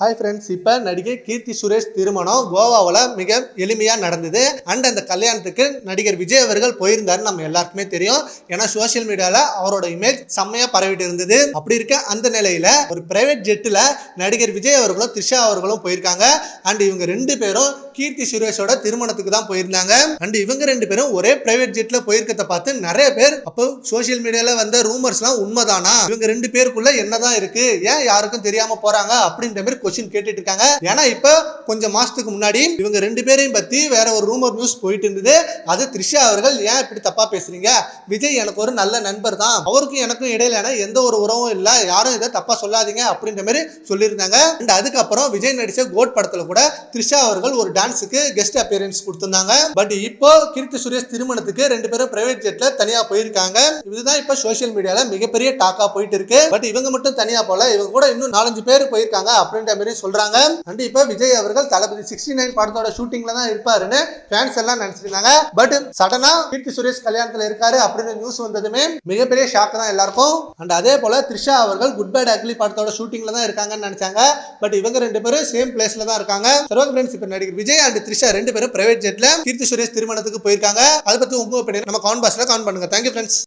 Hi friends, இப்போ நடிகை கீர்த்தி சுரேஷ் திருமணம் கோவாவில் மிக எளிமையாக நடந்தது. அண்ட் அந்த கல்யாணத்துக்கு நடிகர் விஜய் அவர்கள் போயிருந்தாரு நம்ம எல்லாருக்குமே தெரியும். ஏன்னா சோசியல் மீடியாவில் அவரோட இமேஜ் செம்மையாக பரவிட்டு இருந்தது. அப்படி இருக்க அந்த நிலையில் ஒரு பிரைவேட் ஜெட்டில் நடிகர் விஜய் அவர்களும் த்ரிஷா அவர்களும் போயிருக்காங்க. அண்ட் இவங்க ரெண்டு பேரும் கீர்த்தி சுரேஷோட திருமணத்துக்கு தான் போயிருந்தாங்க. அண்ட் இவங்க ரெண்டு பேரும் ஒரே பிரைவேட் ஜெட்ல போயிருக்கிறத பார்த்து நிறைய பேர் அப்போ சோசியல் மீடியால வந்த ரூமர்ஸ்லாம் உண்மைதானா, இவங்க ரெண்டு பேருக்குள்ள என்னதான் இருக்கு, ஏன் யாருக்கும் தெரியாம போறாங்க அப்படின்ற மாதிரி கொஸ்டின் கேட்டுட்டு இருக்காங்க. ஏன்னா இப்ப கொஞ்சம் மாசத்துக்கு முன்னாடி இவங்க ரெண்டு பேரையும் பத்தி வேற ஒரு ரூமர் நியூஸ் போயிட்டு இருந்தது. அது த்ரிஷா அவர்கள் ஏன் இப்படி தப்பா பேசுறீங்க, விஜய் எனக்கு ஒரு நல்ல நண்பர் தான், அவருக்கும் எனக்கும் இடையிலான எந்த ஒரு உறவும் இல்ல, யாரும் இதை தப்பா சொல்லாதீங்க அப்படின்ற மாதிரி சொல்லியிருந்தாங்க. அண்ட் அதுக்கப்புறம் விஜய் நடிச்ச கோட் படத்துல கூட த்ரிஷா அவர்கள் ஒரு டான்ஸுக்கு கெஸ்ட் அப்பியரன்ஸ் கொடுத்திருந்தாங்க. பட் இப்போ கீர்த்தி சுரேஷ் திருமணத்துக்கு ரெண்டு பேரும் பிரைவேட் ஜெட்ல தனியா போயிருக்காங்க. இதுதான் இப்ப சோசியல் மீடியால மிகப்பெரிய டாக்கா போயிட்டு இருக்கு. பட் இவங்க மட்டும் தனியா போல, இவங்க கூட இன்னும் 4-5 பேர் போயிருக்காங்க அப்படின்ற மாதிரி சொல்றாங்க. அண்ட் இப்ப விஜய் அவர்கள் தளபதி 69 படத்தோட ஷூட்டிங்ல தான் இருப்பாருன்னு ஃபேன்ஸ் எல்லாம் நினைச்சிருந்தாங்க. பட் சடனா கீர்த்தி சுரேஷ் கல்யாணத்துல இருக்காரு அப்படின்னு நியூஸ் வந்ததுமே மிகப்பெரிய ஷாக் தான் எல்லாருக்கும். அண்ட் அதே போல த்ரிஷா அவர்கள் குட் பேட் அக்லி படத்தோட ஷூட்டிங்ல தான் இருக்காங்கன்னு நினைச்சாங்க. பட் இவங்க ரெண்டு பேரும் சேம் பிளேஸ்ல தான் இருக்காங்க. இப்ப நடிகர் விஜய் அண்ட் த்ரிஷா ரெண்டு பேரும் பிரைவேட் ஜெட்ல கீர்த்தி சுரேஷ் திருமணத்துக்கு போயிருக்காங்க. அதை பத்தி உங்க ஒப்பீனியன் நம்ம கமெண்ட் பாக்ஸ்ல கமெண்ட் பண்ணுங்க. Thank you friends.